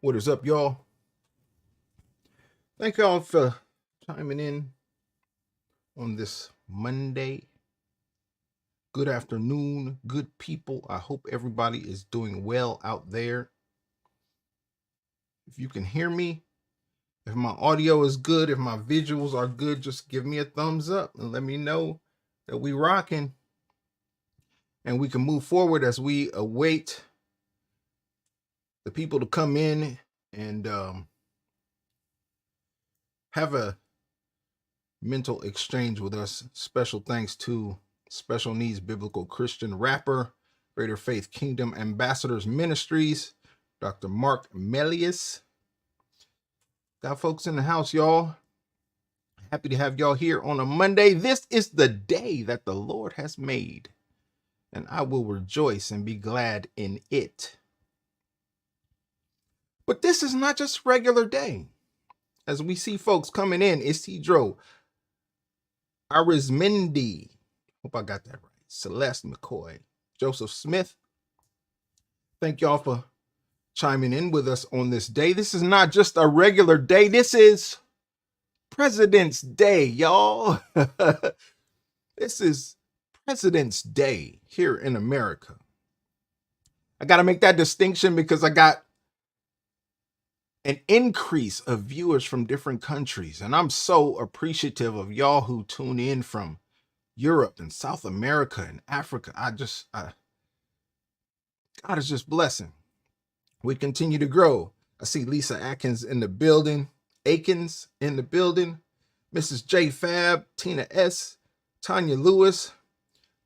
What is up, y'all? Thank y'all for chiming in on this Monday. Good afternoon, good people. I hope everybody is doing well out there. If you can hear me, if my audio is good, if my visuals are good, just give me a thumbs up and let me know that we rocking and we can move forward as we await the people to come in and have a mental exchange with us. Special thanks to Special Needs Biblical Christian Rapper, Greater Faith Kingdom Ambassadors Ministries, Dr. Mark Melius. Got folks in the house, y'all. Happy to have y'all here on a Monday. This is the day that the Lord has made, and I will rejoice and be glad in it. But this is not just regular day. As we see folks coming in, Isidro Arizmendi, hope I got that right, Celeste McCoy, Joseph Smith. Thank y'all for chiming in with us on this day. This is not just a regular day. This is President's Day, y'all. This is President's Day here in America. I got to make that distinction because I got an increase of viewers from different countries. And I'm so appreciative of y'all who tune in from Europe and South America and Africa. God is just blessing. We continue to grow. I see Lisa Atkins in the building, Akins in the building, Mrs. J Fab, Tina S, Tanya Lewis,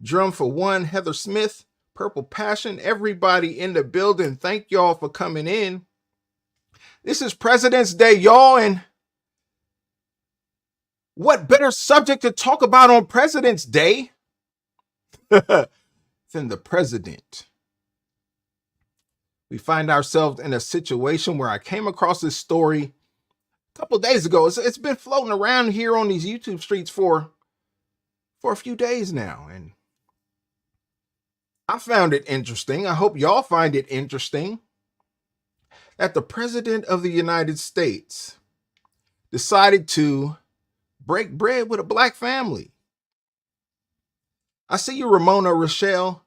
Drum for One, Heather Smith, Purple Passion, everybody in the building. Thank y'all for coming in. This is President's Day, y'all, and what better subject to talk about on President's Day than the president? We find ourselves in a situation where I came across this story a couple days ago. It's been floating around here on these YouTube streets for a few days now, and I found it interesting. I hope y'all find it interesting that the President of the United States decided to break bread with a black family. I see you, Ramona Rochelle.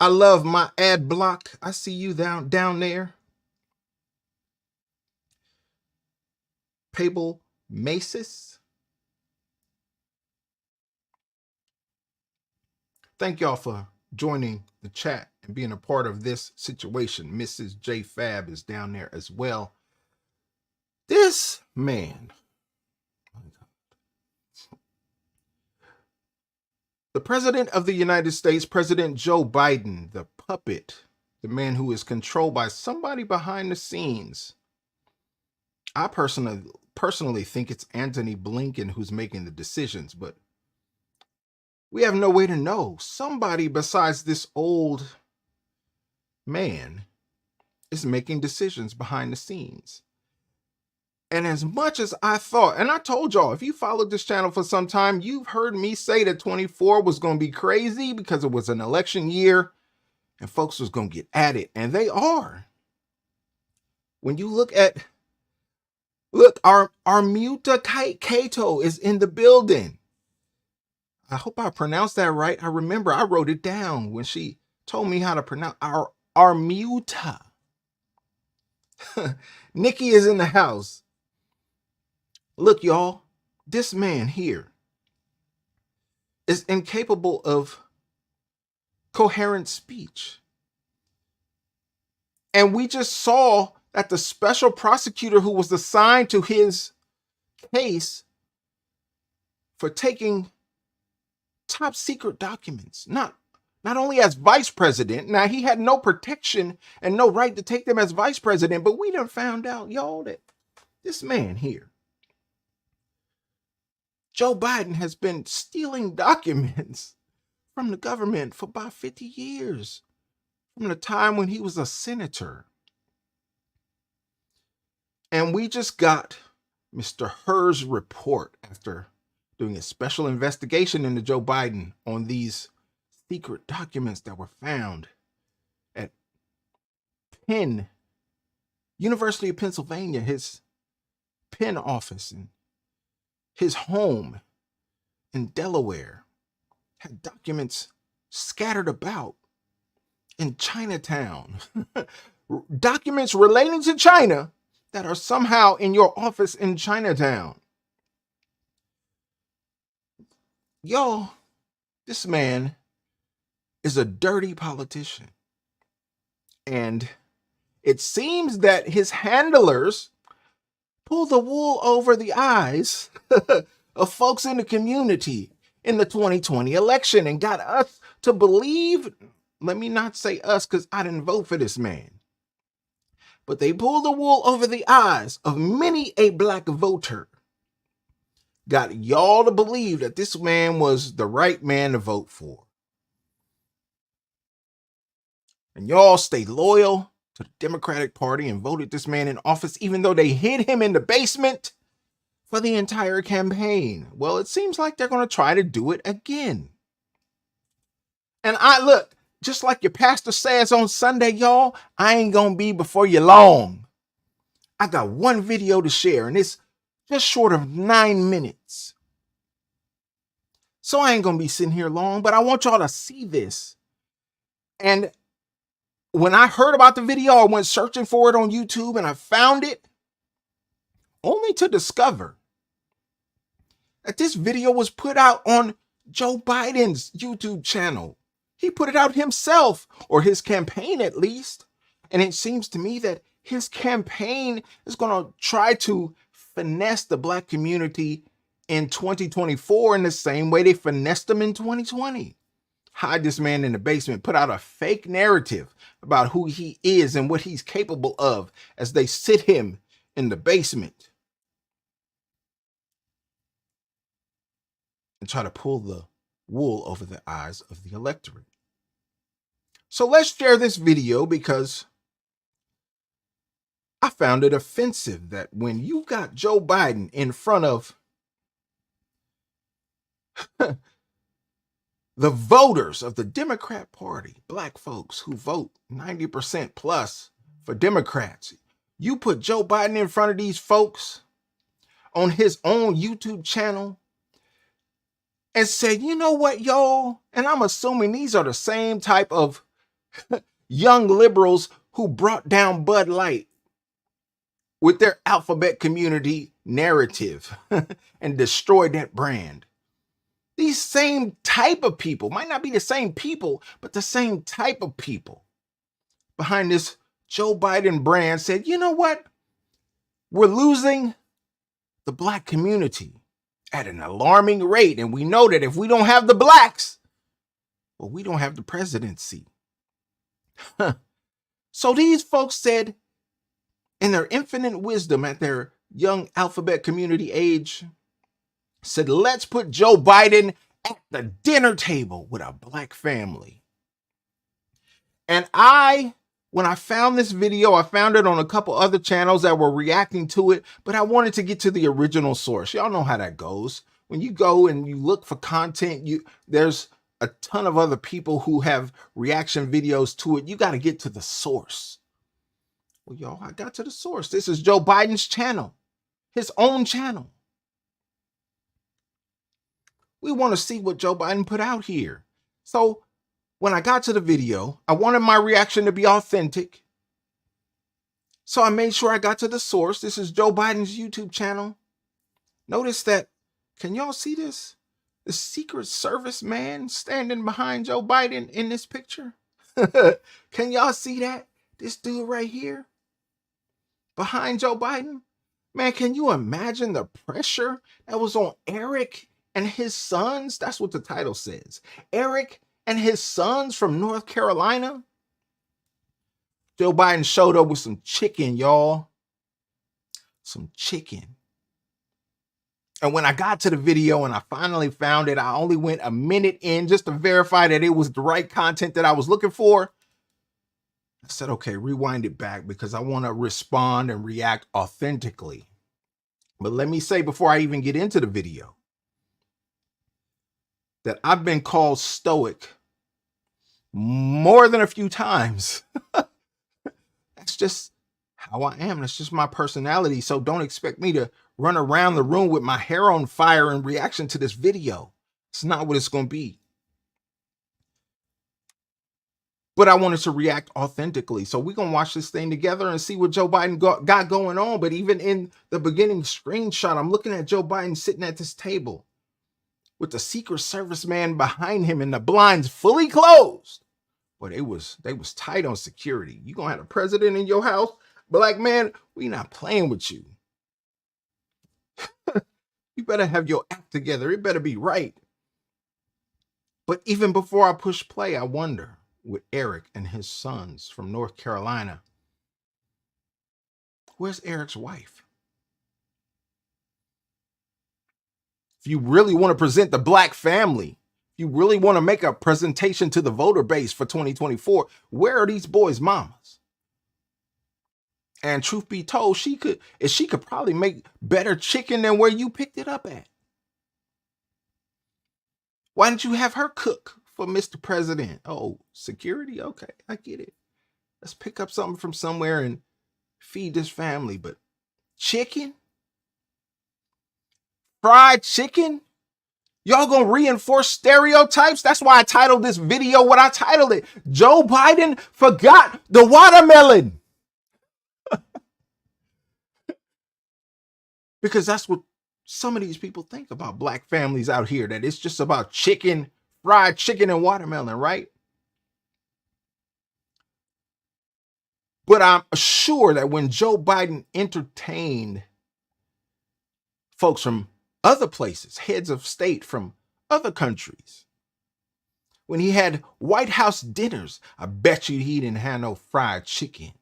I love my ad block. I see you down there. Pable Macis. Thank y'all for joining the chat and being a part of this situation. Mrs. J Fab is down there as well. This man, the President of the United States, President Joe Biden, the puppet, the man who is controlled by somebody behind the scenes. I personally think it's Antony Blinken who's making the decisions, but we have no way to know. Somebody besides this old man is making decisions behind the scenes. And as much as I thought, and I told y'all, if you followed this channel for some time, you've heard me say that 24 was going to be crazy because it was an election year and folks was going to get at it. And they are. When you look, our Muta Kato is in the building. I hope I pronounced that right. I remember I wrote it down when she told me how to pronounce our Armuta. Nikki is in the house. Look, y'all, this man here is incapable of coherent speech. And we just saw that the special prosecutor who was assigned to his case for taking top secret documents, not only as vice president. Now, he had no protection and no right to take them as vice president, but we done found out, y'all, that this man here, Joe Biden, has been stealing documents from the government for about 50 years, from the time when he was a senator. And we just got Mr. Hur's report after doing a special investigation into Joe Biden on these secret documents that were found at Penn University of Pennsylvania, his pen office, and his home in Delaware had documents scattered about in Chinatown. Documents relating to China that are somehow in your office in Chinatown. Y'all, this man is a dirty politician. And it seems that his handlers pull the wool over the eyes of folks in the community in the 2020 election and got us to believe, let me not say us because I didn't vote for this man, but they pulled the wool over the eyes of many a black voter, got y'all to believe that this man was the right man to vote for. And y'all stayed loyal to the Democratic Party and voted this man in office, even though they hid him in the basement for the entire campaign. Well, it seems like they're going to try to do it again. And look, just like your pastor says on Sunday, y'all, I ain't going to be before you long. I got one video to share, and it's just short of 9 minutes. So I ain't going to be sitting here long, but I want y'all to see this. And when I heard about the video, I went searching for it on YouTube, and I found it only to discover that this video was put out on Joe Biden's YouTube channel. He put it out himself, or his campaign at least. And it seems to me that his campaign is going to try to finesse the black community in 2024 in the same way they finessed them in 2020. Hide this man in the basement, put out a fake narrative about who he is and what he's capable of as they sit him in the basement and try to pull the wool over the eyes of the electorate. So let's share this video because I found it offensive that when you got Joe Biden in front of the voters of the Democrat Party, black folks who vote 90% plus for Democrats, you put Joe Biden in front of these folks on his own YouTube channel and said, you know what, y'all? And I'm assuming these are the same type of young liberals who brought down Bud Light with their alphabet community narrative and destroyed that brand. These same type of people, might not be the same people, but the same type of people behind this Joe Biden brand said, you know what? We're losing the black community at an alarming rate. And we know that if we don't have the blacks, well, we don't have the presidency. So these folks said, in their infinite wisdom at their young alphabet community age, said, let's put Joe Biden at the dinner table with a black family. And when I found this video, I found it on a couple other channels that were reacting to it, but I wanted to get to the original source. Y'all know how that goes. When you go and you look for content, there's a ton of other people who have reaction videos to it. You got to get to the source. Well, y'all, I got to the source. This is Joe Biden's channel, his own channel. We want to see what Joe Biden put out here. So when I got to the video, I wanted my reaction to be authentic. So I made sure I got to the source. This is Joe Biden's YouTube channel. Notice that, can y'all see this? The Secret Service man standing behind Joe Biden in this picture. Can y'all see that? This dude right here behind Joe Biden. Man, can you imagine the pressure that was on Eric and his sons? That's what the title says. Eric and his sons from North Carolina. Joe Biden showed up with some chicken, y'all. Some chicken. And when I got to the video and I finally found it, I only went a minute in just to verify that it was the right content that I was looking for. I said, okay, rewind it back because I want to respond and react authentically. But let me say before I even get into the video that I've been called stoic more than a few times. That's just how I am. That's just my personality. So don't expect me to run around the room with my hair on fire in reaction to this video. It's not what it's going to be. But I wanted to react authentically. So we're going to watch this thing together and see what Joe Biden got going on. But even in the beginning screenshot, I'm looking at Joe Biden sitting at this table with the Secret Service man behind him and the blinds fully closed. But they was tight on security. You going to have a president in your house? Black man, we not playing with you. You better have your act together. It better be right. But even before I push play, I wonder, with Eric and his sons from North Carolina, where's Eric's wife? If you really want to present the black family, if you really want to make a presentation to the voter base for 2024, where are these boys' mamas? And truth be told, she could probably make better chicken than where you picked it up at. Why didn't you have her cook for Mr. President? Oh, security? Okay, I get it. Let's pick up something from somewhere and feed this family. But chicken? Fried chicken? Y'all gonna reinforce stereotypes? That's why I titled this video what I titled it. Joe Biden forgot the watermelon. Because that's what some of these people think about black families out here, that it's just about chicken, fried chicken and watermelon, right? But I'm sure that when Joe Biden entertained folks from other places, heads of state from other countries, when he had White House dinners, I bet you he didn't have no fried chicken.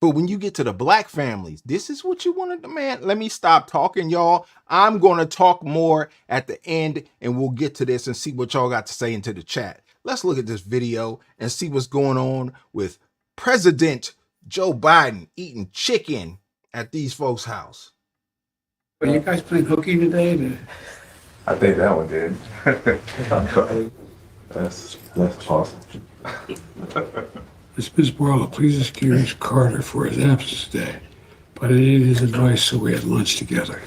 But when you get to the black families, this is what you want to demand. Let me stop talking, y'all. I'm going to talk more at the end, and we'll get to this and see what y'all got to say into the chat. Let's look at this video and see what's going on with President Joe Biden eating chicken at these folks' house. Are you guys playing hooky today? I think that one did. That's awesome. Ms. Borla, please excuse Carter for his absence today, but I needed his advice, so we had lunch together.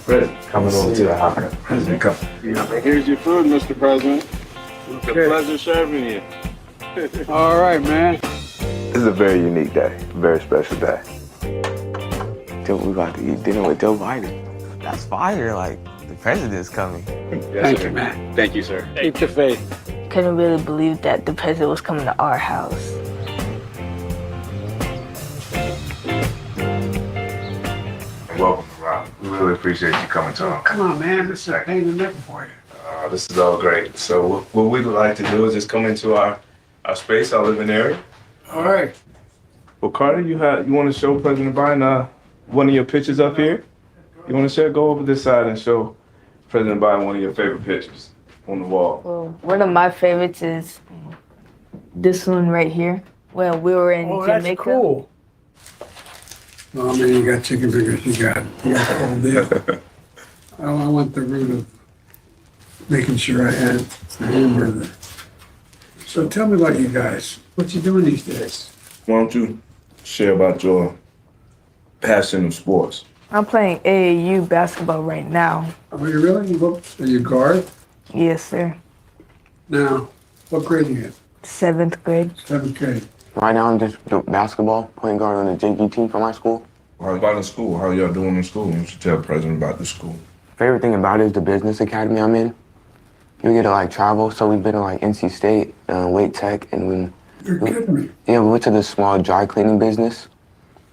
Fred, coming over to the house. President, come. Here's your food, Mr. President. It's a pleasure serving you. All right, man. This is a very unique day, a very special day. Dude, we about to eat dinner with Joe Biden. That's fire, like, the president's coming. Thank you, man. Thank you, sir. Keep the faith. Couldn't really believe that the president was coming to our house. Welcome, Rob. We really appreciate you coming to us. Come on, man. This is a pain in the neck for you. This is all great. So what we'd like to do is just come into our space, our living area. All right. Well, Carter, you want to show President Biden one of your pictures up here? You want to share? Go over this side and show President Biden one of your favorite pictures on the wall. Well, one of my favorites is this one right here. When we were in Jamaica. That's cool. Oh, man, you got chicken fingers. You got the whole deal. I want the root of making sure I had the hamburger. So tell me about you guys. What you doing these days? Why don't you share about your passion of sports? I'm playing AAU basketball right now. Are you really? Are you guard? Yes, sir. Now, what grade are you in? 7th grade. 7th grade. Right now, I'm just doing basketball, point guard on the JV team for my school. How about in school? How y'all doing in school? You should tell the president about the school. Favorite thing about it is the business academy I'm in. You get to like travel, so we've been to like NC State, Wake Tech, and You're kidding me. we went to this small dry cleaning business,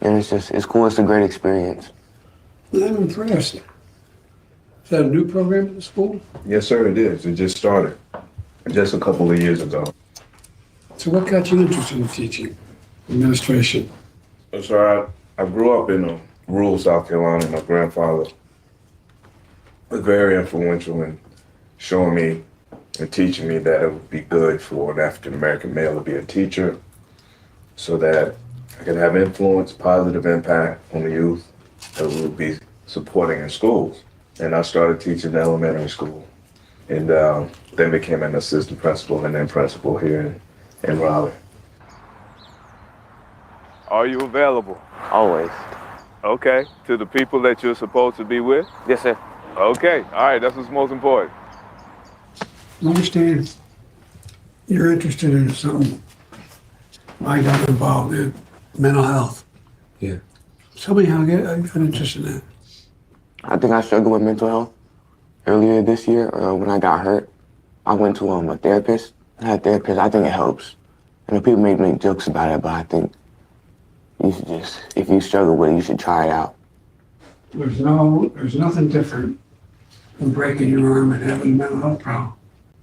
and it's cool. It's a great experience. I'm impressed. Is that a new program at the school? Yes, sir, it is. It just started just a couple of years ago. So what got you interested in teaching? Administration? So I grew up in rural South Carolina. My grandfather was very influential in showing me and teaching me that it would be good for an African-American male to be a teacher so that I could have influence, positive impact on the youth that we would be supporting in schools. And I started teaching in elementary school. and then became an assistant principal and then principal here in Raleigh. Are you available? Always. Okay. To the people that you're supposed to be with? Yes, sir. Okay. All right. That's what's most important. I understand you're interested in something I got involved in, mental health. Yeah. Tell me how I got interested in that. I think I struggled with mental health earlier this year when I got hurt. I went to a therapist. I had a therapist. I think it helps. I know people may make jokes about it, but I think you should just, if you struggle with it, you should try it out. There's nothing different than breaking your arm and having a mental health problem.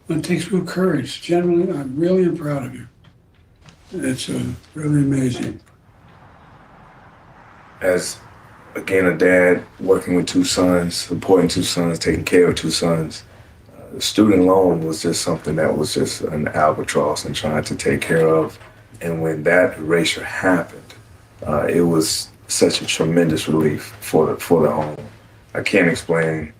It takes real courage. Generally, I really am proud of you. It's really amazing. As, again, a dad working with two sons, supporting two sons, taking care of two sons, the student loan was just something that was just an albatross and trying to take care of. And when that erasure happened, it was such a tremendous relief for the home. I can't explain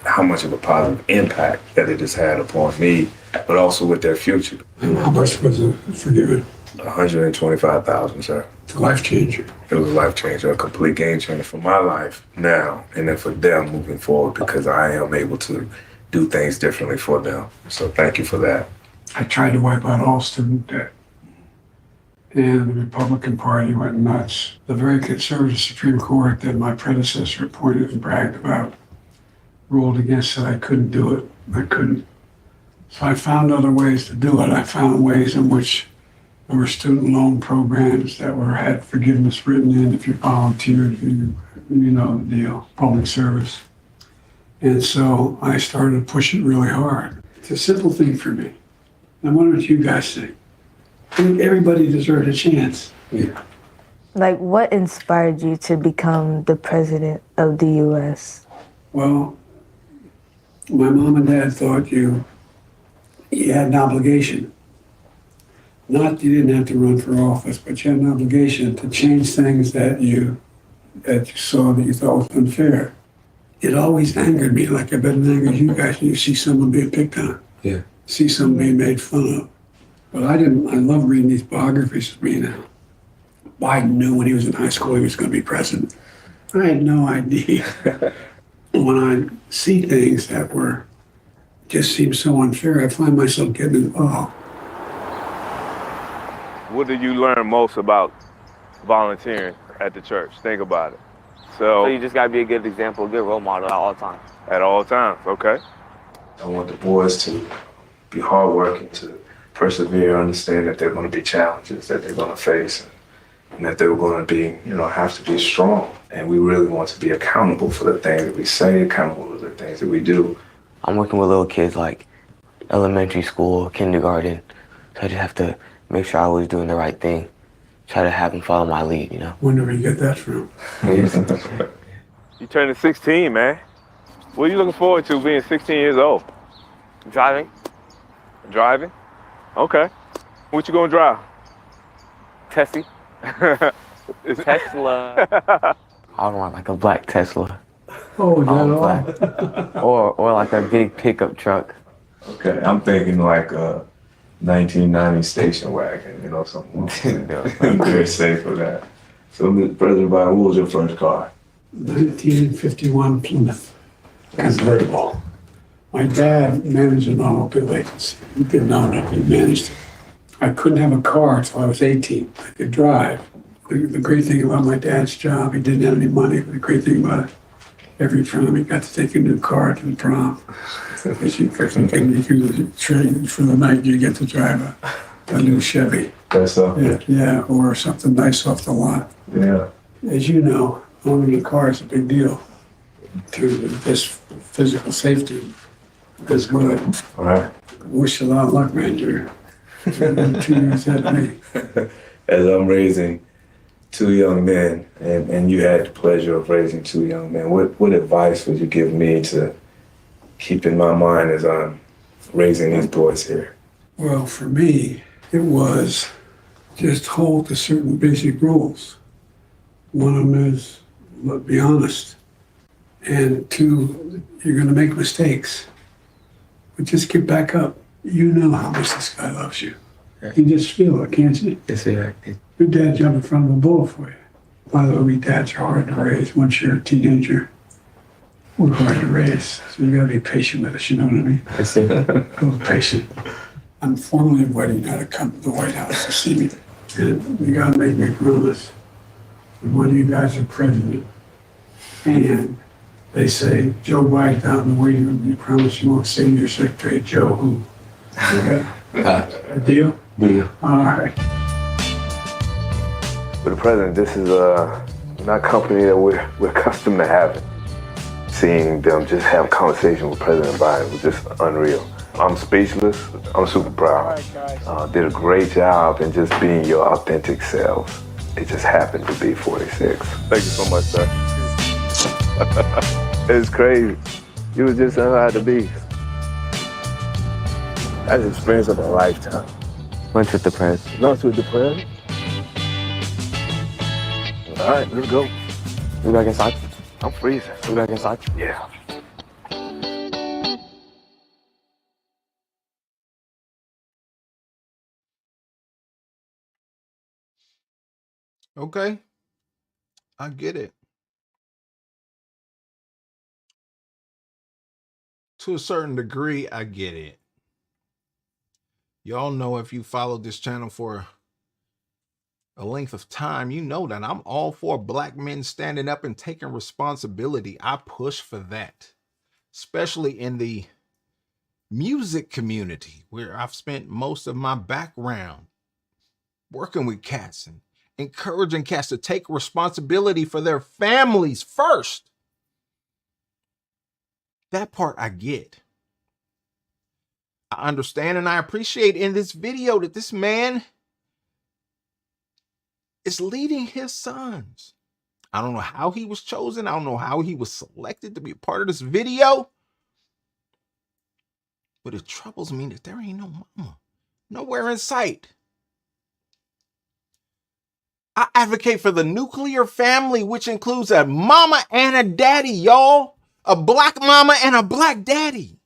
how much of a positive impact that it has had upon me, but also with their future. And how much was it forgiven? $125,000, sir. It's a life changer. It was a life changer, a complete game changer for my life now, and then for them moving forward, because I am able to do things differently for them. So thank you for that. I tried to wipe out all student debt. And the Republican Party went nuts. The very conservative Supreme Court that my predecessor appointed and bragged about ruled against it. I couldn't do it. I couldn't. So I found other ways to do it. I found ways in which there were student loan programs that had forgiveness written in if you volunteered, you know the deal, public service. And so I started to push it really hard. It's a simple thing for me. I wonder what you guys think. I think everybody deserves a chance. Yeah. Like, what inspired you to become the president of the U.S.? Well, my mom and dad thought you had an obligation. Not you didn't have to run for office, but you had an obligation to change things that you saw that you thought was unfair. It always angered me, like I bet it angers you guys when you see someone being picked on. Yeah. See someone being made fun of. But I love reading these biographies of me now. Biden knew when he was in high school he was going to be president. I had no idea. When I see things that just seem so unfair, I find myself getting involved. What did you learn most about volunteering at the church? Think about it. So you just gotta be a good example, a good role model at all times. At all times, okay? I want the boys to be hardworking, to persevere, understand that there are going to be challenges that they're going to face, and that they're going to be, have to be strong. And we really want to be accountable for the things that we say, accountable for the things that we do. I'm working with little kids like elementary school, kindergarten, so I just have to make sure I was doing the right thing. Try to have them follow my lead, Wonder where you get that from. You turning 16, man. What are you looking forward to being 16 years old? Driving. Driving? Okay. What you gonna drive? Tessie. Tesla. I would want like a black Tesla. Oh, is that All all? black. or like a big pickup truck. Okay, I'm thinking like a 1990 station wagon, something very safe for that. So, Mr. President Biden, what was your first car? 1951 Plymouth convertible. My dad managed an automobile agency. He didn't own it, he managed it. I couldn't have a car until I was 18. I could drive. The great thing about my dad's job, he didn't have any money, but the great thing about it, every prom he got to take a new car to the prom. Because you can train for the night, you get to drive a new Chevy. That's up. Yeah, or something nice off the lot. Yeah. As you know, owning a car is a big deal to this physical safety. That's good. All right. Wish you a lot of luck, man. You're 2 years ahead of me. As I'm raising two young men, and you had the pleasure of raising two young men, what advice would you give me to keep in my mind as I'm raising these boys here? Well, for me, it was just hold to certain basic rules. One of them is, be honest. And two, you're going to make mistakes. But just get back up. You know how much this guy loves you. You just feel it, can't you? Yes, sir. Your dad jumped in front of a bull for you. By the way, we dads are hard to raise. Once you're a teenager, we're hard to raise. So you gotta be patient with us, you know what I mean? Yes, sir. A little patient. I'm formally inviting you to come to the White House to see me. And you gotta make me promise that one of you guys are president. And they say, Joe Biden down in the waiting room, you promise you won't say to your secretary, Joe who? A deal? Deal. All right. But the president, this is not company that we're accustomed to having. Seeing them just have a conversation with President Biden was just unreal. I'm speechless. I'm super proud. Did a great job in just being your authentic selves. It just happened to be 46. Thank you so much, sir. It's crazy. You was just how to be. That's the experience of a lifetime. Lunch with the president. Lunch with the president? All right, let's go. We back inside? I'm freezing. We back inside? Yeah. Okay. I get it. To a certain degree, I get it. Y'all know, if you followed this channel for a length of time, you know that I'm all for black men standing up and taking responsibility. I push for that, especially in the music community, where I've spent most of my background working with cats and encouraging cats to take responsibility for their families first. That part I get. I understand and I appreciate in this video that this man is leading his sons. I don't know how he was chosen. I don't know how he was selected to be a part of this video. But it troubles me that there ain't no mama nowhere in sight. I advocate for the nuclear family, which includes a mama and a daddy, y'all. A black mama and a black daddy.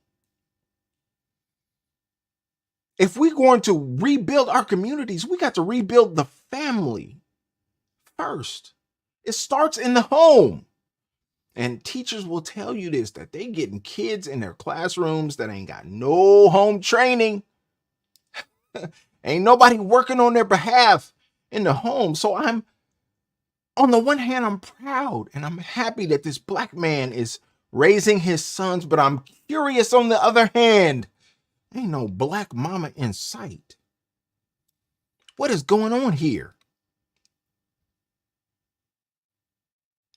If we're going to rebuild our communities, we got to rebuild the family first. It starts in the home. And teachers will tell you this, that they getting kids in their classrooms that ain't got no home training. Ain't nobody working on their behalf in the home. So I'm, on the one hand, I'm proud and I'm happy that this black man is raising his sons, but I'm curious on the other hand. Ain't no black mama in sight. What is going on here?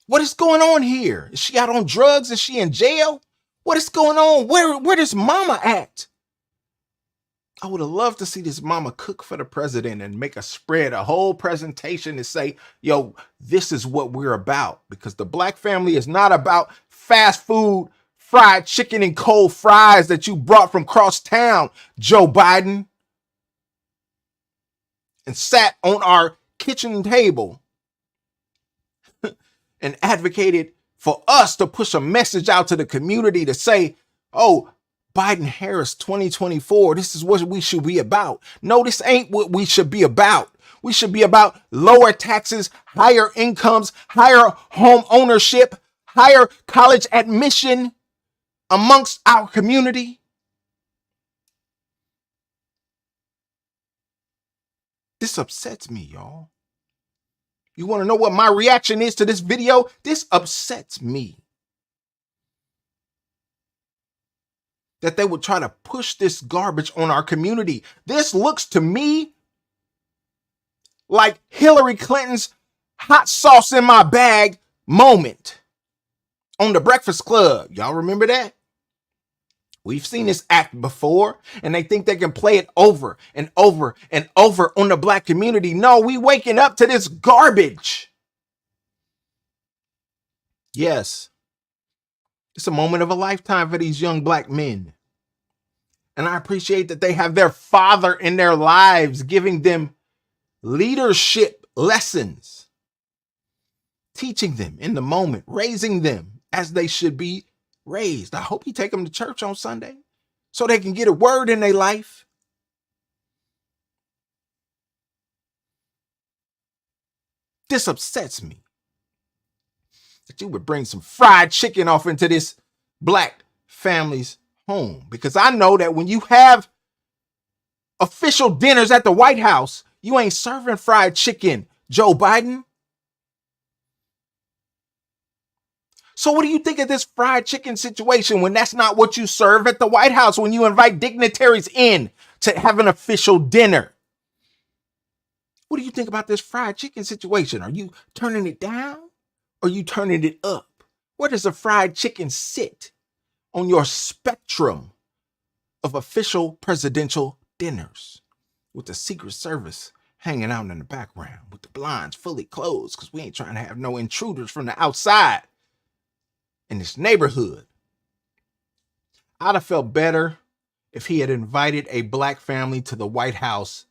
What is going on here? Is she out on drugs? Is she in jail? What is going on? Where does mama at? I would have loved to see this mama cook for the president and make a spread, a whole presentation to say, yo, this is what we're about. Because the black family is not about fast food, fried chicken and cold fries that you brought from cross town, Joe Biden, and sat on our kitchen table and advocated for us to push a message out to the community to say, oh, Biden-Harris 2024, this is what we should be about. No, this ain't what we should be about. We should be about lower taxes, higher incomes, higher home ownership, higher college admission amongst our community. This upsets me, y'all. You want to know what my reaction is to this video? This upsets me. That they would try to push this garbage on our community. This looks to me like Hillary Clinton's hot sauce in my bag moment on The Breakfast Club. Y'all remember that? We've seen this act before, and they think they can play it over and over and over on the black community. No, we waking up to this garbage. Yes, it's a moment of a lifetime for these young black men. And I appreciate that they have their father in their lives giving them leadership lessons, teaching them in the moment, raising them as they should be raised. I hope you take them to church on Sunday. so they can get a word in their life. This upsets me that you would bring some fried chicken off into this black family's home, because I know that when you have official dinners at the White House, you ain't serving fried chicken, Joe Biden. So what do you think of this fried chicken situation when that's not what you serve at the White House when you invite dignitaries in to have an official dinner? What do you think about this fried chicken situation? Are you turning it down or are you turning it up? Where does a fried chicken sit on your spectrum of official presidential dinners, with the Secret Service hanging out in the background, with the blinds fully closed because we ain't trying to have no intruders from the outside in this neighborhood? I'd have felt better if he had invited a black family to the White House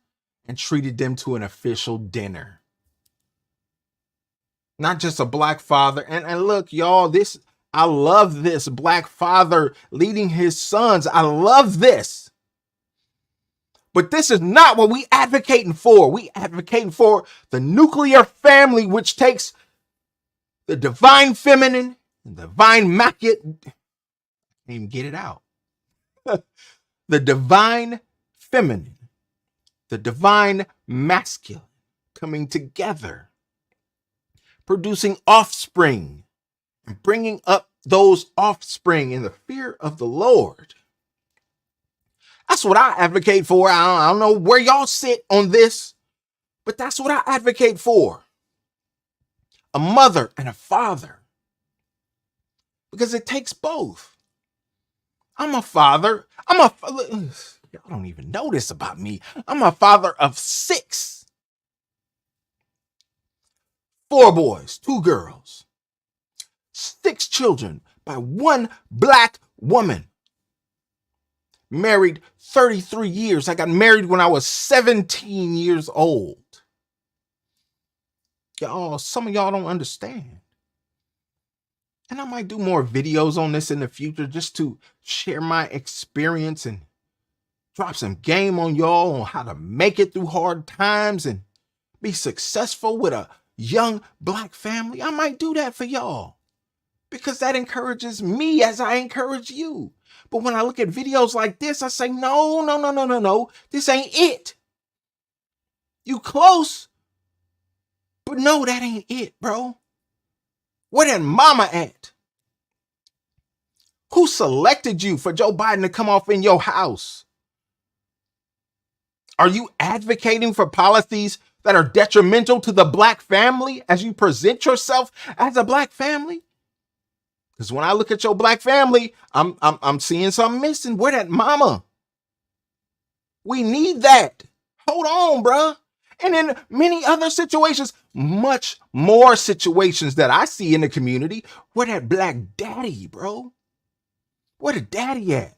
and treated them to an official dinner. Not just a black father. And look, y'all, I love this black father leading his sons. I love this. But this is not what we advocating for. We advocating for the nuclear family, which takes the divine feminine and divine masculine. Can't even get it out. The divine feminine, the divine masculine coming together, producing offspring and bringing up those offspring in the fear of the Lord. That's what I advocate for. I don't know where y'all sit on this, but that's what I advocate for. A mother and a father. Because it takes both. I'm a father. Y'all don't even know this about me. I'm a father of 6. 4 boys, 2 girls. 6 children by 1 black woman. Married 33 years. I got married when I was 17 years old. Y'all, some of y'all don't understand. And I might do more videos on this in the future just to share my experience and drop some game on y'all on how to make it through hard times and be successful with a young black family. I might do that for y'all because that encourages me as I encourage you. But when I look at videos like this, I say, no. This ain't it. You close, but no, that ain't it, bro. Where that mama at? Who selected you for Joe Biden to come off in your house? Are you advocating for policies that are detrimental to the black family as you present yourself as a black family? Because when I look at your black family, I'm seeing something missing. Where that mama? We need that. Hold on, bruh. And in many other situations, much more situations that I see in the community, where that black daddy, bro? Where the daddy at?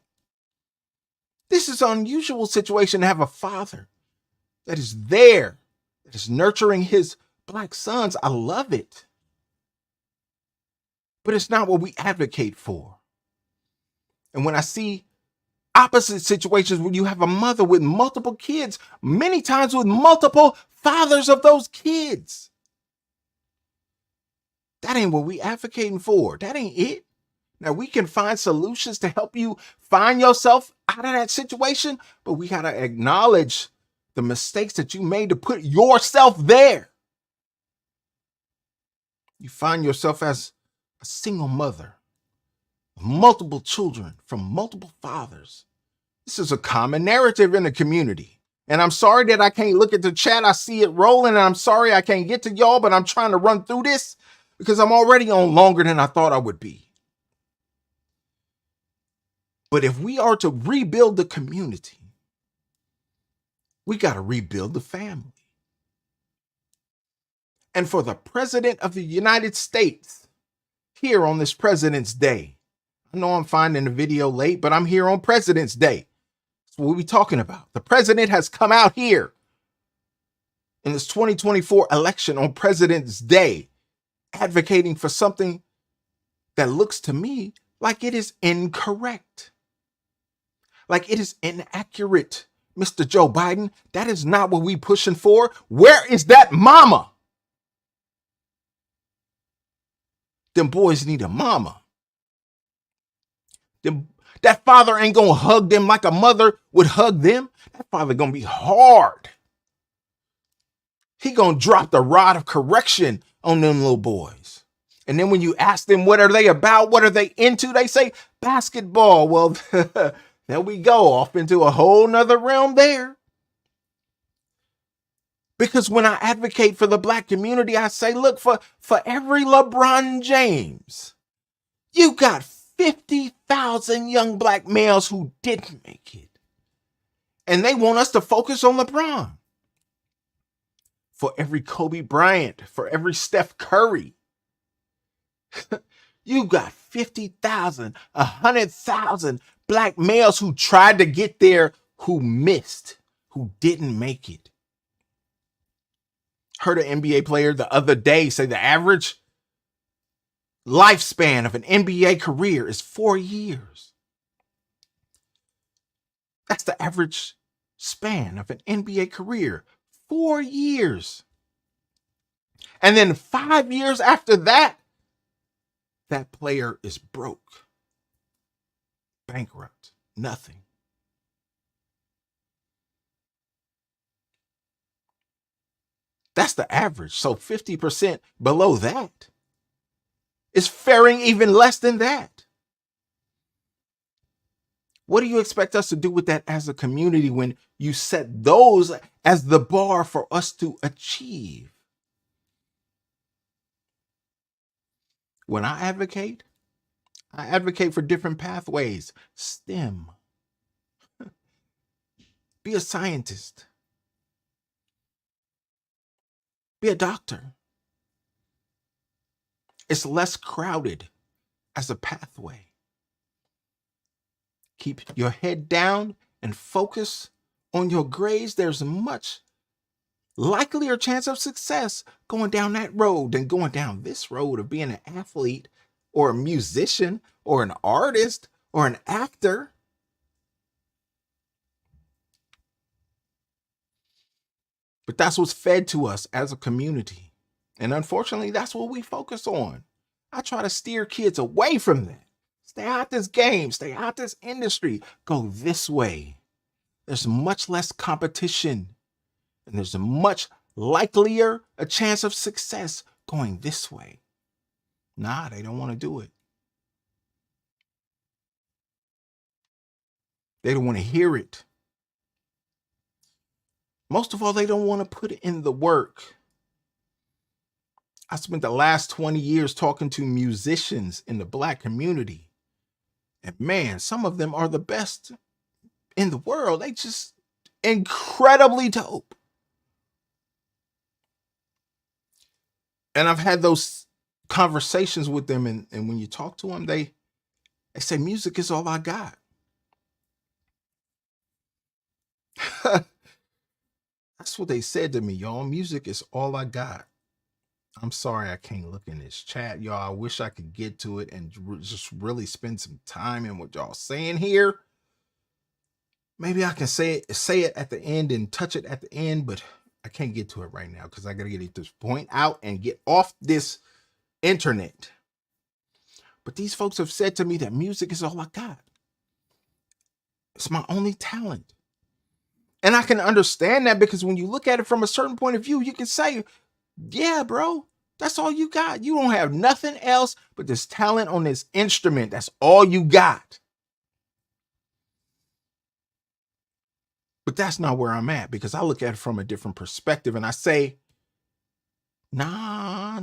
This is an unusual situation to have a father that is there, that is nurturing his black sons. I love it. But it's not what we advocate for. And when I see opposite situations where you have a mother with multiple kids, many times with multiple fathers of those kids, that ain't what we advocating for. That ain't it. Now, we can find solutions to help you find yourself out of that situation, but we got to acknowledge the mistakes that you made to put yourself there. You find yourself as a single mother, multiple children from multiple fathers. This is a common narrative in the community. And I'm sorry that I can't look at the chat. I see it rolling, and I'm sorry I can't get to y'all, but I'm trying to run through this because I'm already on longer than I thought I would be. But if we are to rebuild the community, we got to rebuild the family. And for the President of the United States, here on this President's Day, I know I'm finding the video late, but I'm here on President's Day. That's what we're talking about. The president has come out here in this 2024 election on President's Day, advocating for something that looks to me like it is incorrect. Like, it is inaccurate, Mr. Joe Biden. That is not what we pushing for. Where is that mama? Them boys need a mama. That father ain't gonna hug them like a mother would hug them. That father gonna be hard. He gonna drop the rod of correction on them little boys. And then when you ask them what are they about, what are they into, they say basketball. Well, there we go, off into a whole nother realm there. Because when I advocate for the black community, I say, look, for every LeBron James, you got 50,000 young black males who didn't make it. And they want us to focus on LeBron. For every Kobe Bryant, for every Steph Curry, you got 50,000, 100,000 black males who tried to get there, who missed, who didn't make it. Heard an NBA player the other day say the average lifespan of an NBA career is 4 years. That's the average span of an NBA career, 4 years. And then 5 years after that, that player is broke, bankrupt, nothing. That's the average. So 50% below that is faring even less than that. What do you expect us to do with that as a community when you set those as the bar for us to achieve? When I advocate for different pathways. STEM. Be a scientist. Be a doctor. It's less crowded as a pathway. Keep your head down and focus on your grades. There's a much likelier chance of success going down that road than going down this road of being an athlete or a musician or an artist or an actor. But that's what's fed to us as a community. And unfortunately, that's what we focus on. I try to steer kids away from that. Stay out this game, stay out this industry, go this way. There's much less competition, and there's a much likelier a chance of success going this way. Nah, they don't want to do it. They don't want to hear it. Most of all, they don't want to put in the work. I spent the last 20 years talking to musicians in the black community. And man, some of them are the best in the world. They just incredibly dope. And I've had those conversations with them. And when you talk to them, they say, music is all I got. That's what they said to me, y'all. Music is all I got. I'm sorry I can't look in this chat, y'all. I wish I could get to it and just really spend some time in what y'all saying here. Maybe I can say it at the end and touch it at the end, but I can't get to it right now because I got to get this point out and get off this internet. But these folks have said to me that music is all I got. It's my only talent. And I can understand that because when you look at it from a certain point of view, you can say, yeah, bro, that's all you got. You don't have nothing else but this talent on this instrument. That's all you got. But that's not where I'm at because I look at it from a different perspective and I say, nah.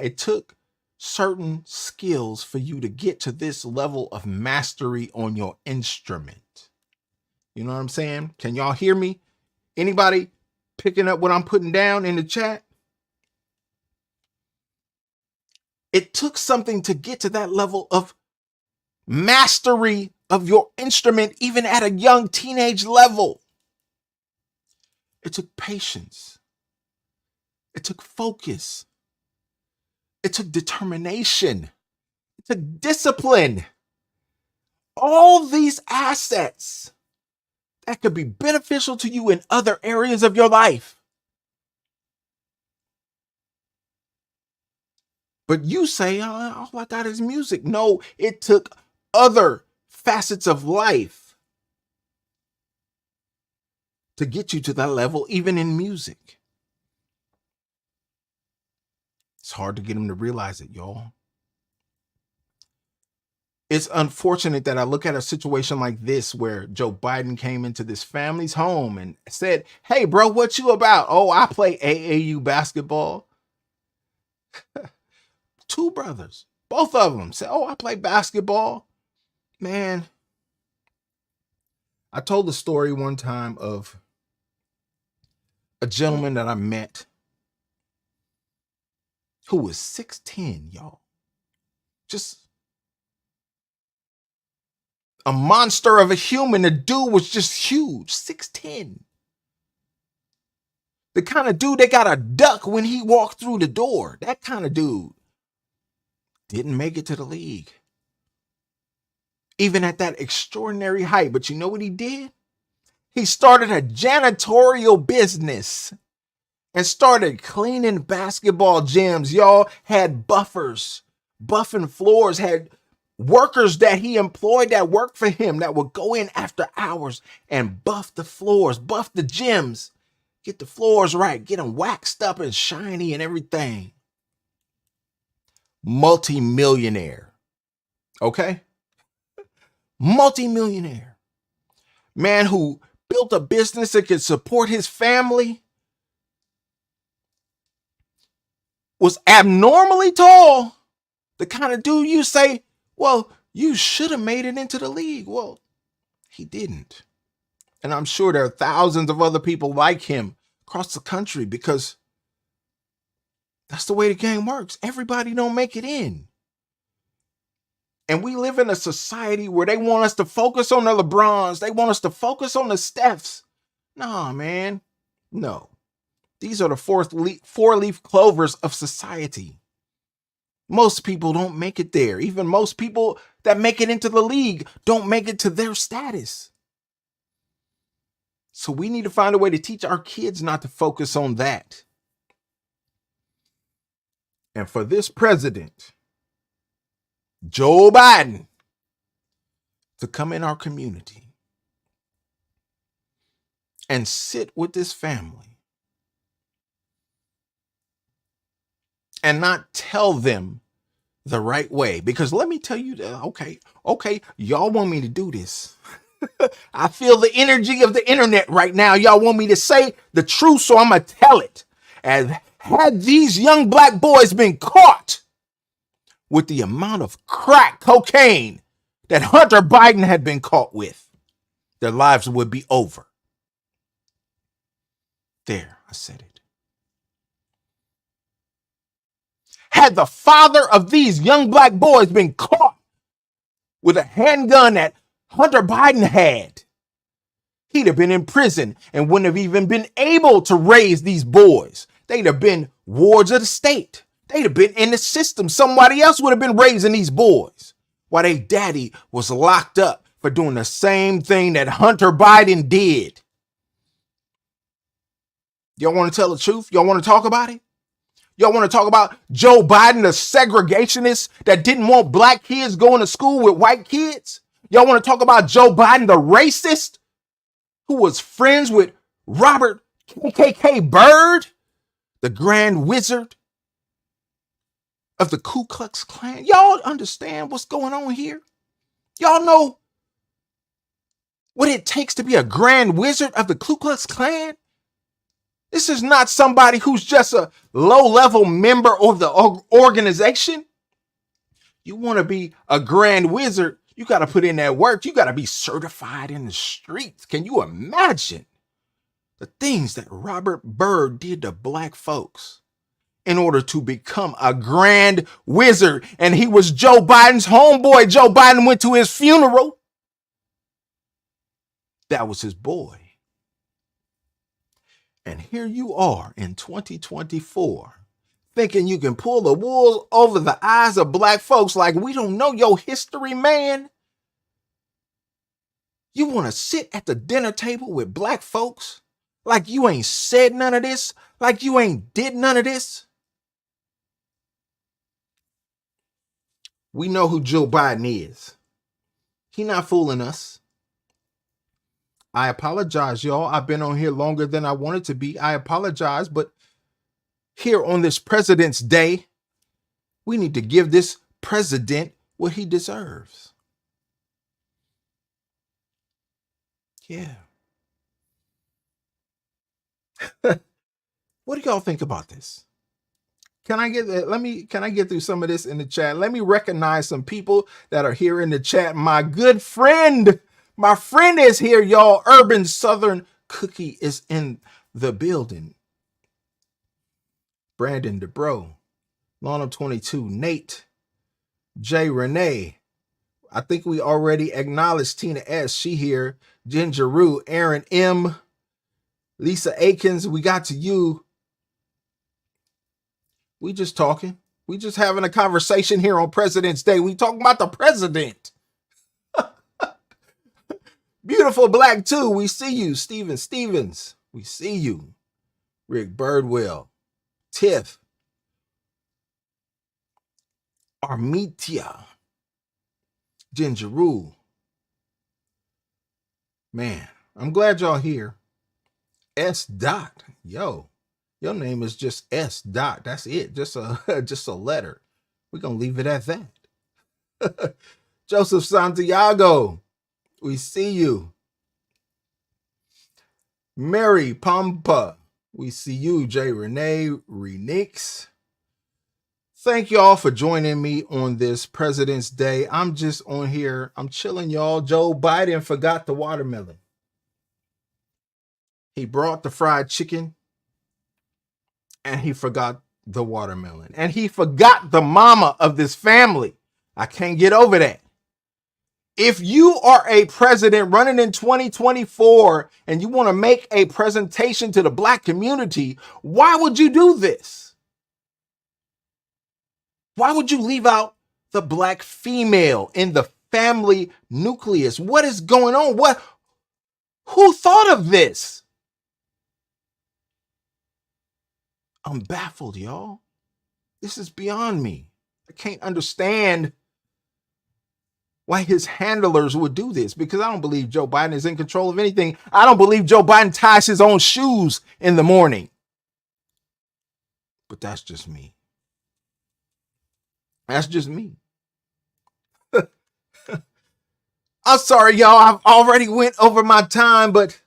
It took certain skills for you to get to this level of mastery on your instrument. You know what I'm saying? Can y'all hear me? Anybody picking up what I'm putting down in the chat? It took something to get to that level of mastery of your instrument, even at a young teenage level. It took patience. It took focus. It took determination. It took discipline. all these assets that could be beneficial to you in other areas of your life. But you say, oh, all I got is music. No, it took other facets of life to get you to that level, even in music. It's hard to get them to realize it, y'all. It's unfortunate that I look at a situation like this where Joe Biden came into this family's home and said, hey, bro, what you about? Oh, I play AAU basketball. Two brothers, both of them said, oh, I play basketball. Man, I told the story one time of a gentleman that I met who was 6'10", y'all. Just a monster of a human. The dude was just huge, 6'10". The kind of dude that got a duck when he walked through the door. That kind of dude. Didn't make it to the league. Even at that extraordinary height. But you know what he did? He started a janitorial business and started cleaning basketball gyms. Y'all had buffers, buffing floors, had workers that he employed that worked for him that would go in after hours and buff the floors, buff the gyms, get the floors right, get them waxed up and shiny and everything. Multi-millionaire. Okay? Multi-millionaire. Man who built a business that could support his family. Was abnormally tall. The kind of dude you say, well, you should have made it into the league. Well, he didn't. And I'm sure there are thousands of other people like him across the country because that's the way the game works. Everybody don't make it in. And we live in a society where they want us to focus on the LeBrons. They want us to focus on the Stephs. Nah, man. No. These are the four-leaf clovers of society. Most people don't make it there. Even most people that make it into the league don't make it to their status. So we need to find a way to teach our kids not to focus on that. And for this president, Joe Biden, to come in our community and sit with this family and not tell them the right way. Because let me tell you, okay, y'all want me to do this. I feel the energy of the internet right now. Y'all want me to say the truth, so I'm going to tell it. And had these young black boys been caught with the amount of crack cocaine that Hunter Biden had been caught with, their lives would be over. There, I said it. Had the father of these young black boys been caught with a handgun that Hunter Biden had, he'd have been in prison and wouldn't have even been able to raise these boys. They'd have been wards of the state. They'd have been in the system. Somebody else would have been raising these boys while their daddy was locked up for doing the same thing that Hunter Biden did. Y'all want to tell the truth? Y'all want to talk about it? Y'all want to talk about Joe Biden, the segregationist that didn't want black kids going to school with white kids? Y'all want to talk about Joe Biden, the racist who was friends with Robert KKK Byrd, the Grand Wizard of the Ku Klux Klan? Y'all understand what's going on here? Y'all know what it takes to be a Grand Wizard of the Ku Klux Klan? This is not somebody who's just a low-level member of the organization. You want to be a Grand Wizard, you got to put in that work. You got to be certified in the streets. Can you imagine the things that Robert Byrd did to black folks in order to become a Grand Wizard? And he was Joe Biden's homeboy. Joe Biden went to his funeral. That was his boy. And here you are in 2024, thinking you can pull the wool over the eyes of black folks like we don't know your history, man. You want to sit at the dinner table with black folks like you ain't said none of this, like you ain't did none of this? We know who Joe Biden is. He not fooling us. I apologize, y'all. I've been on here longer than I wanted to be. I apologize, but here on this President's Day, we need to give this president what he deserves. Yeah. What do y'all think about this? Can I get through some of this in the chat? Let me recognize some people that are here in the chat. My good friend, my friend is here, y'all. Urban Southern Cookie is in the building. Brandon DeBro, Lana 22, Nate, Jay Renee. I think we already acknowledged Tina S. She here. Ginger Rue, Aaron M, Lisa Akins. We got to you. We just talking. We just having a conversation here on President's Day. We talking about the president. Beautiful Black 2. We see you. Steven Stevens. We see you. Rick Birdwell. Tiff. Armitia. Ginger Rule. Man, I'm glad y'all here. S. Dot. Yo. Your name is just S. Dot. That's it. Just a letter. We're gonna leave it at that. Joseph Santiago. We see you. Mary Pampa. We see you. Jay Renee Renix. Thank y'all for joining me on this President's Day. I'm just on here. I'm chilling, y'all. Joe Biden forgot the watermelon. He brought the fried chicken. And he forgot the watermelon. And he forgot the mama of this family. I can't get over that. If you are a president running in 2024 and you want to make a presentation to the black community, why would you do this? Why would you leave out the black female in the family nucleus? What is going on? Who thought of this? I'm baffled, y'all. This is beyond me. I can't understand why his handlers would do this, because I don't believe Joe Biden is in control of anything. I don't believe Joe Biden ties his own shoes in the morning. But that's just me. That's just me. I'm sorry, y'all. I've already went over my time, but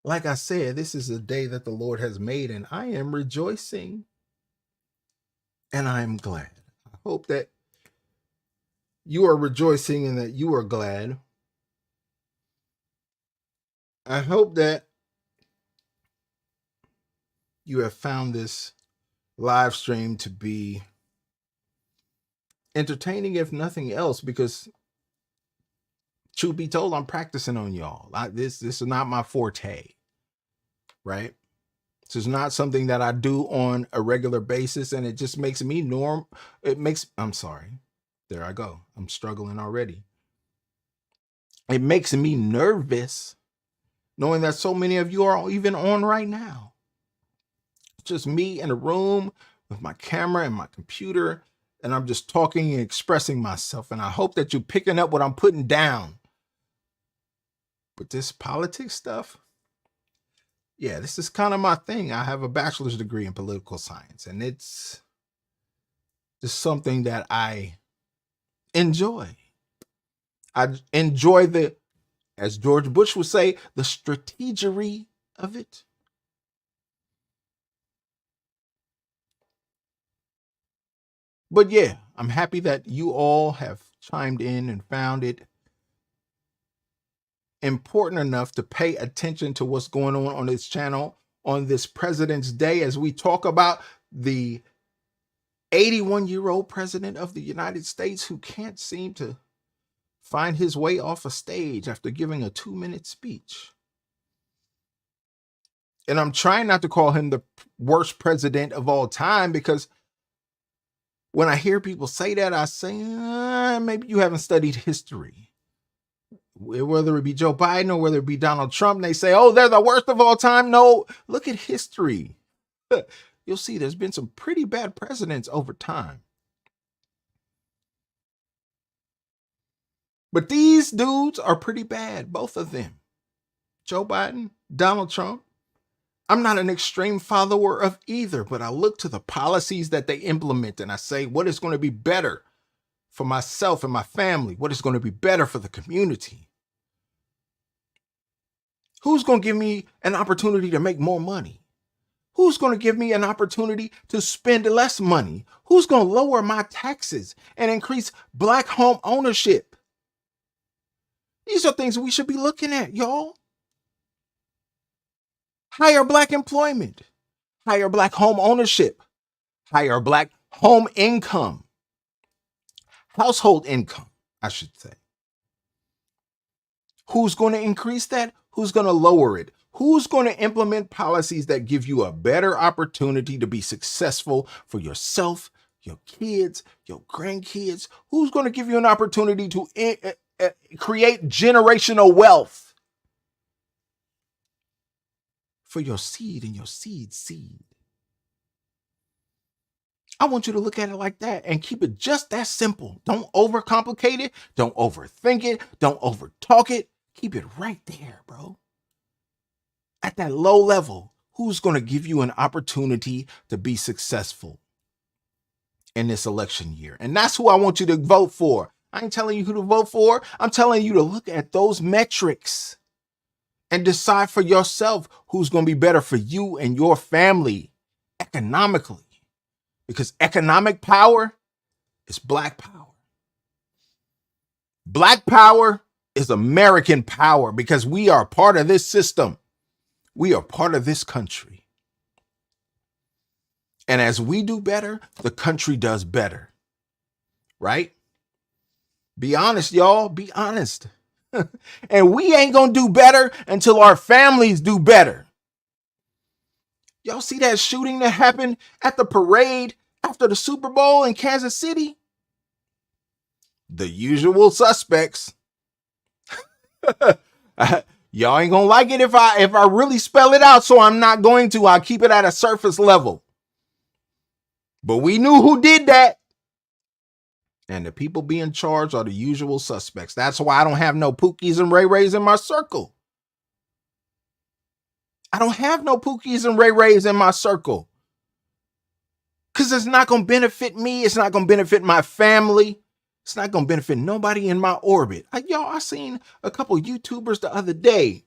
like I said, this is a day that the Lord has made, and I am rejoicing. And I am glad. I hope that you are rejoicing and that you are glad. I hope that you have found this live stream to be entertaining, if nothing else, because truth be told, I'm practicing on y'all. This is not my forte, right? This is not something that I do on a regular basis, and it just makes me I'm sorry. There I go. I'm struggling already. It makes me nervous knowing that so many of you are even on right now. It's just me in a room with my camera and my computer, and I'm just talking and expressing myself. And I hope that you're picking up what I'm putting down. But this politics stuff, yeah, this is kind of my thing. I have a bachelor's degree in political science, and it's just something that I enjoy. I enjoy as George Bush would say, the strategery of it. But yeah, I'm happy that you all have chimed in and found it important enough to pay attention to what's going on this channel on this President's Day as we talk about the 81-year-old president of the United States who can't seem to find his way off a stage after giving a 2-minute speech. And I'm trying not to call him the worst president of all time, because when I hear people say that, I say, maybe you haven't studied history. whether it be Joe Biden or whether it be Donald Trump, they say, oh, they're the worst of all time. No, look at history. You'll see there's been some pretty bad presidents over time. But these dudes are pretty bad, both of them. Joe Biden, Donald Trump. I'm not an extreme follower of either, but I look to the policies that they implement and I say, what is going to be better for myself and my family? What is going to be better for the community? Who's going to give me an opportunity to make more money? Who's going to give me an opportunity to spend less money? Who's going to lower my taxes and increase Black home ownership? These are things we should be looking at, y'all. Higher Black employment, higher Black home ownership, higher Black home income, household income, I should say. Who's going to increase that? Who's going to lower it? Who's going to implement policies that give you a better opportunity to be successful for yourself, your kids, your grandkids? Who's going to give you an opportunity to create generational wealth for your seed and your seed seed? I want you to look at it like that and keep it just that simple. Don't overcomplicate it. Don't overthink it. Don't overtalk it. Keep it right there, bro. At that low level, who's going to give you an opportunity to be successful in this election year? And that's who I want you to vote for. I ain't telling you who to vote for. I'm telling you to look at those metrics and decide for yourself who's going to be better for you and your family economically. Because economic power is Black power. Black power is American power because we are part of this system. We are part of this country. And as we do better, the country does better. Right? Be honest, y'all. Be honest. And we ain't going to do better until our families do better. Y'all see that shooting that happened at the parade after the Super Bowl in Kansas City? The usual suspects. Y'all ain't gonna like it if I really spell it out, so I'm not going to. I'll keep it at a surface level. But we knew who did that. And the people being charged are the usual suspects. That's why I don't have no Pookies and Ray Rays in my circle. I don't have no Pookies and Ray Rays in my circle. Because it's not going to benefit me. It's not going to benefit my family. It's not going to benefit nobody in my orbit. I seen a couple YouTubers the other day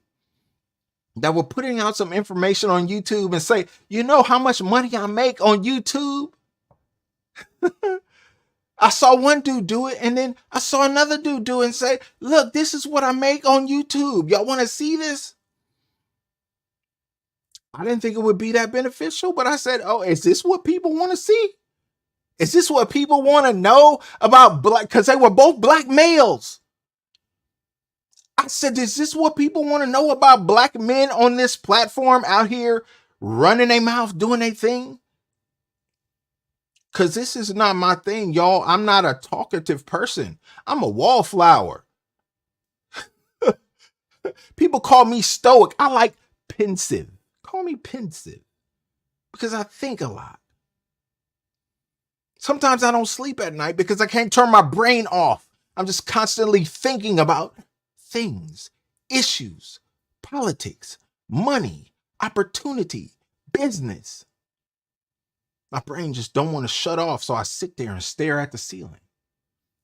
that were putting out some information on YouTube and say, you know how much money I make on YouTube? I saw one dude do it, and then I saw another dude do it and say, look, this is what I make on YouTube. Y'all want to see this? I didn't think it would be that beneficial, but I said, oh, is this what people want to see? Is this what people want to know about Black? Because they were both Black males. I said, is this what people want to know about Black men on this platform out here running their mouth, doing their thing? Because this is not my thing, y'all. I'm not a talkative person. I'm a wallflower. People call me stoic. I like pensive. Call me pensive because I think a lot. Sometimes I don't sleep at night because I can't turn my brain off. I'm just constantly thinking about things, issues, politics, money, opportunity, business. My brain just don't want to shut off, so I sit there and stare at the ceiling.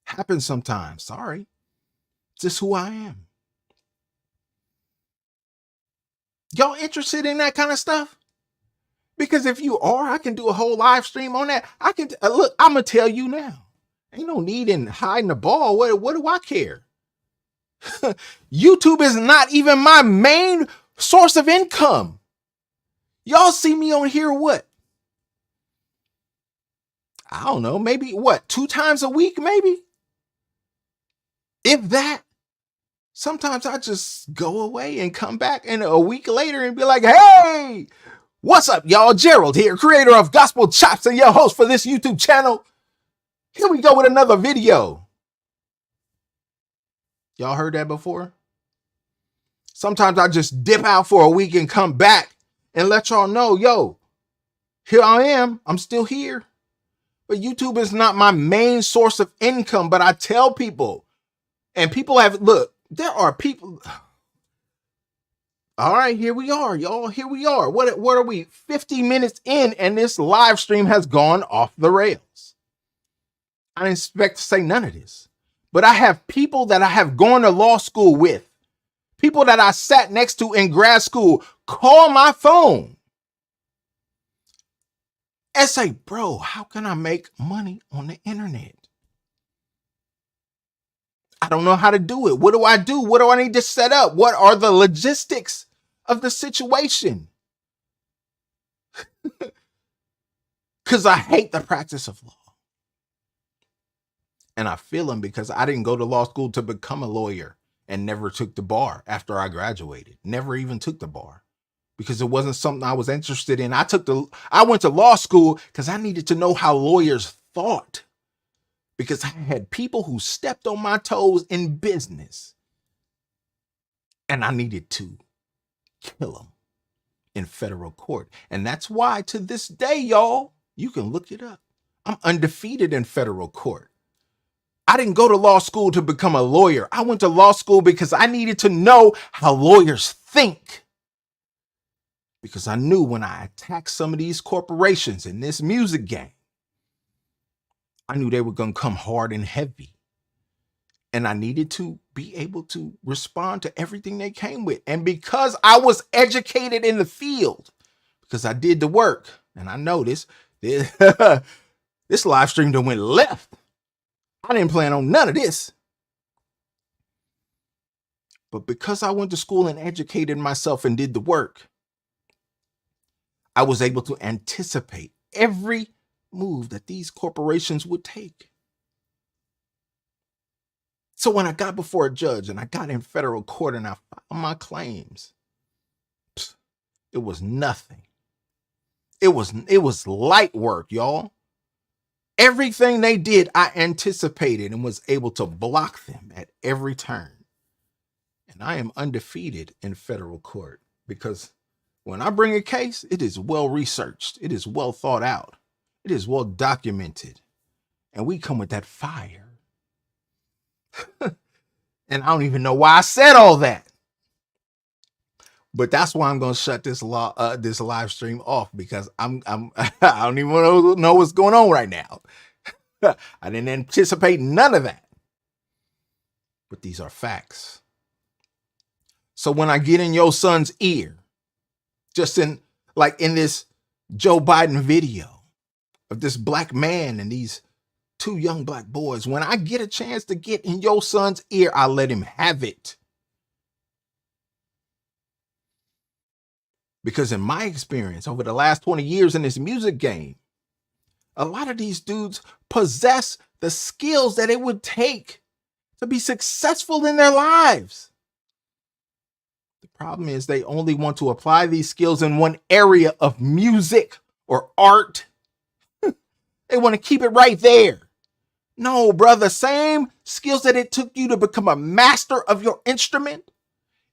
Happens sometimes. Sorry. It's just who I am. Y'all interested in that kind of stuff? Because if you are, I can do a whole live stream on that. I can look, I'm gonna tell you now. Ain't no need in hiding the ball. What do I care? YouTube is not even my main source of income. Y'all see me on here what? I don't know, maybe 2 times a week, maybe? If that. Sometimes I just go away and come back and a week later and be like, hey, what's up, y'all? Gerald here, creator of Gospel Chops and your host for this YouTube channel. Here we go with another video. Y'all heard that before? Sometimes I just dip out for a week and come back and let y'all know, yo, here I am. I'm still here. But YouTube is not my main source of income. But I tell people, and people have, look, there are people. All right, here we are, y'all. Here we are. What are we? 50 minutes in, and this live stream has gone off the rails. I didn't expect to say none of this. But I have people that I have gone to law school with, people that I sat next to in grad school, call my phone and say, bro, how can I make money on the internet? I don't know how to do it. What do I do? What do I need to set up? What are the logistics of the situation? Because I hate the practice of law. And I feel them because I didn't go to law school to become a lawyer and never took the bar after I graduated. Never even took the bar because it wasn't something I was interested in. I went to law school because I needed to know how lawyers thought, because I had people who stepped on my toes in business and I needed to kill them in federal court. And that's why to this day, y'all, you can look it up, I'm undefeated in federal court. I didn't go to law school to become a lawyer. I went to law school because I needed to know how lawyers think. Because I knew when I attacked some of these corporations in this music game, I knew they were going to come hard and heavy. And I needed to be able to respond to everything they came with. And because I was educated in the field, because I did the work, and I know this live stream done went left. I didn't plan on none of this. But because I went to school and educated myself and did the work, I was able to anticipate every move that these corporations would take. So when I got before a judge and I got in federal court and I filed my claims, it was nothing. It was light work, y'all. Everything they did, I anticipated and was able to block them at every turn. And I am undefeated in federal court because when I bring a case, it is well researched. It is well thought out. It is well documented. And we come with that fire. And I don't even know why I said all that. But that's why I'm going to shut this live stream off, because I don't even know what's going on right now. I didn't anticipate none of that. But these are facts. So when I get in your son's ear, just in this Joe Biden video of this black man and these two young black boys, when I get a chance to get in your son's ear, I let him have it. Because in my experience over the last 20 years in this music game, a lot of these dudes possess the skills that it would take to be successful in their lives. The problem is they only want to apply these skills in one area of music or art. They want to keep it right there. No, brother, same skills that it took you to become a master of your instrument.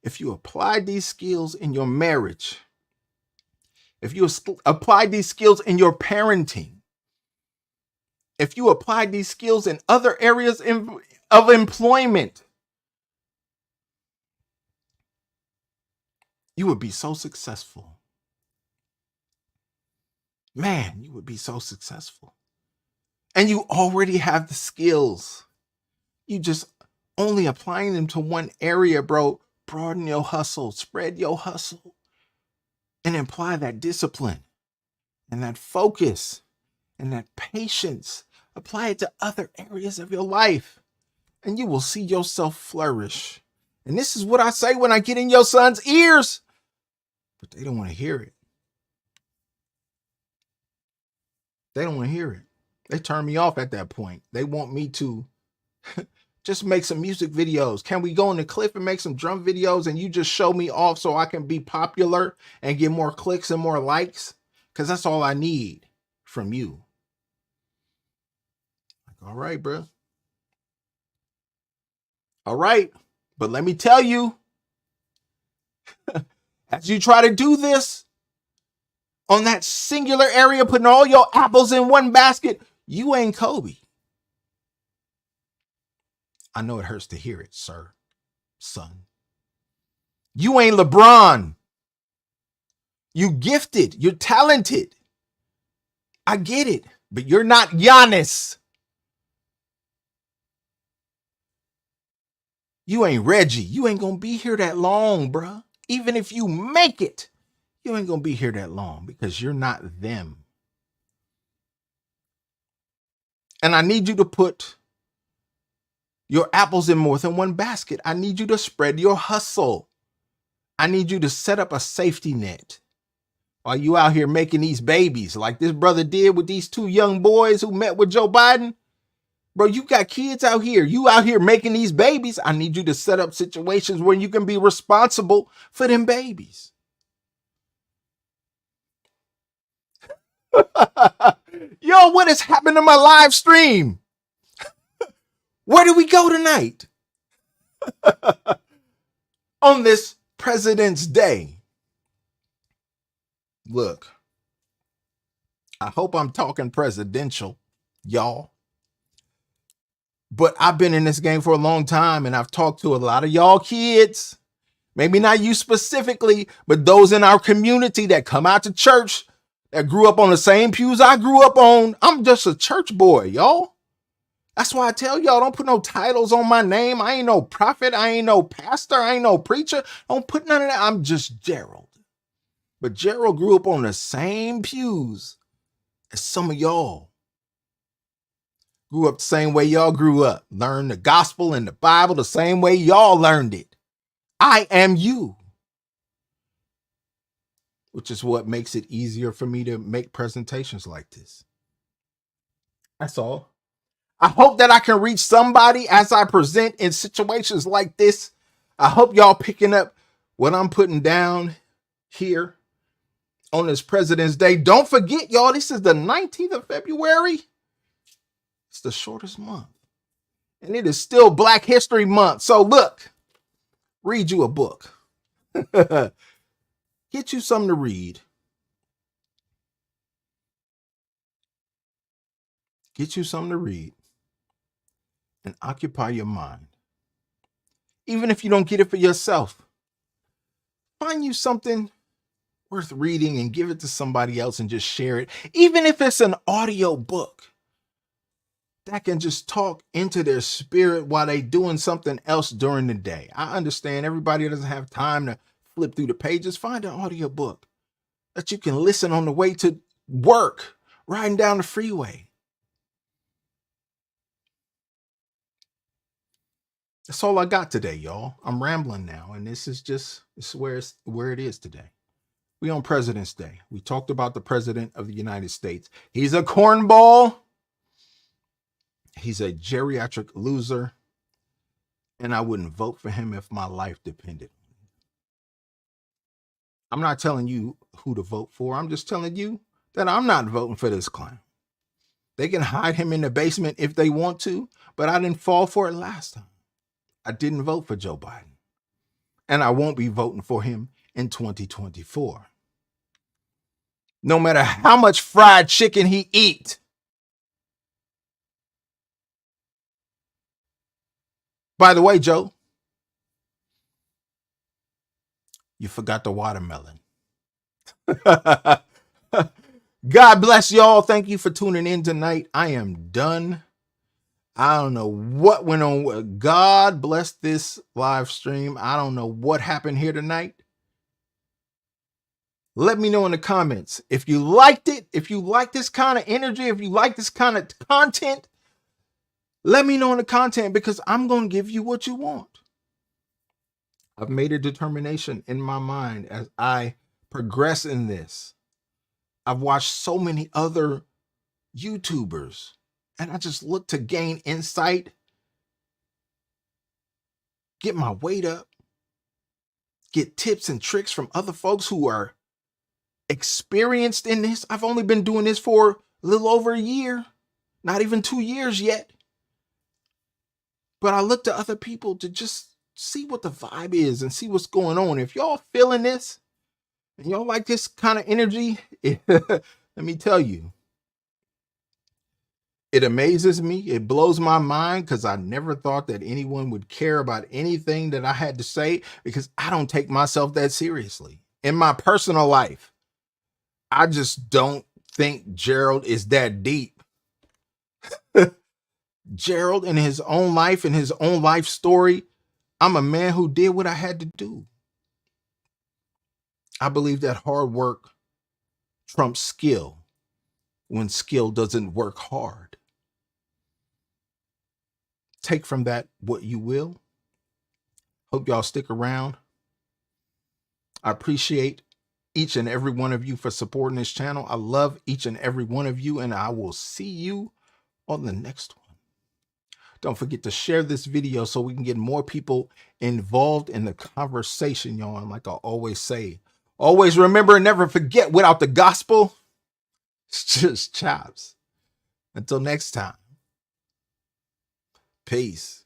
If you apply these skills in your marriage, if you apply these skills in your parenting, if you apply these skills in other areas of employment, you would be so successful. Man, you would be so successful. And you already have the skills. You just only applying them to one area, bro. Broaden your hustle, spread your hustle, and apply that discipline and that focus and that patience. Apply it to other areas of your life, and you will see yourself flourish. And this is what I say when I get in your son's ears, but they don't want to hear it. They don't want to hear it. They turn me off at that point. They want me to just make some music videos. Can we go in the cliff and make some drum videos and you just show me off so I can be popular and get more clicks and more likes? Because that's all I need from you. Like, all right, bro. All right. But let me tell you, As you try to do this on that singular area, putting all your apples in one basket, you ain't Kobe. I know it hurts to hear it, sir, son. You ain't LeBron. You gifted. You're talented. I get it. But you're not Giannis. You ain't Reggie. You ain't going to be here that long, bruh. Even if you make it, you ain't going to be here that long because you're not them. And I need you to put your apples in more than one basket. I need you to spread your hustle. I need you to set up a safety net while you out here making these babies like this brother did with these two young boys who met with Joe Biden. Bro, you got kids out here. You out here making these babies. I need you to set up situations where you can be responsible for them babies. Yo, what has happened to my live stream? Where do we go tonight? On this President's Day. Look, I hope I'm talking presidential, y'all. But I've been in this game for a long time and I've talked to a lot of y'all kids. Maybe not you specifically, but those in our community that come out to church, that grew up on the same pews I grew up on. I'm just a church boy, y'all. That's why I tell y'all, don't put no titles on my name. I ain't no prophet. I ain't no pastor. I ain't no preacher. Don't put none of that. I'm just Gerald. But Gerald grew up on the same pews as some of y'all. Grew up the same way y'all grew up. Learned the gospel and the Bible the same way y'all learned it. I am you. Which is what makes it easier for me to make presentations like this. That's all. I hope that I can reach somebody as I present in situations like this. I hope y'all picking up what I'm putting down here on this President's Day. Don't forget, y'all, this is the 19th of February. It's the shortest month. And it is still Black History Month. So look, read you a book. Get you something to read. Get you something to read. And occupy your mind. Even if you don't get it for yourself, find you something worth reading and give it to somebody else and just share it. Even if it's an audio book that can just talk into their spirit while they doing something else during the day. I understand everybody doesn't have time to flip through the pages. Find an audio book that you can listen on the way to work, riding down the freeway. That's all I got today, y'all. I'm rambling now, and this is where it is today. We on President's Day. We talked about the President of the United States. He's a cornball. He's a geriatric loser. And I wouldn't vote for him if my life depended. I'm not telling you who to vote for. I'm just telling you that I'm not voting for this clown. They can hide him in the basement if they want to, but I didn't fall for it last time. I didn't vote for Joe Biden. And I won't be voting for him in 2024. No matter how much fried chicken he eat. By the way, Joe, you forgot the watermelon. God bless y'all. Thank you for tuning in tonight. I am done. I don't know what went on. God bless this live stream. I don't know what happened here tonight. Let me know in the comments if you liked it, if you like this kind of energy, if you like this kind of content. Let me know in the content because I'm going to give you what you want. I've made a determination in my mind as I progress in this. I've watched so many other YouTubers and I just look to gain insight, get my weight up, get tips and tricks from other folks who are experienced in this. I've only been doing this for a little over a year, not even 2 years yet. But I look to other people to just see what the vibe is and see what's going on. If y'all feeling this and y'all like this kind of energy, let me tell you, it amazes me. It blows my mind because I never thought that anyone would care about anything that I had to say, because I don't take myself that seriously. In my personal life, I just don't think Gerald is that deep. Gerald, in his own life, in his own life story, I'm a man who did what I had to do. I believe that hard work trumps skill when skill doesn't work hard. Take from that what you will. Hope y'all stick around. I appreciate each and every one of you for supporting this channel. I love each and every one of you, and I will see you on the next one. Don't forget to share this video so we can get more people involved in the conversation, y'all. And like I always say, always remember and never forget, without the gospel, it's just chops. Until next time, peace.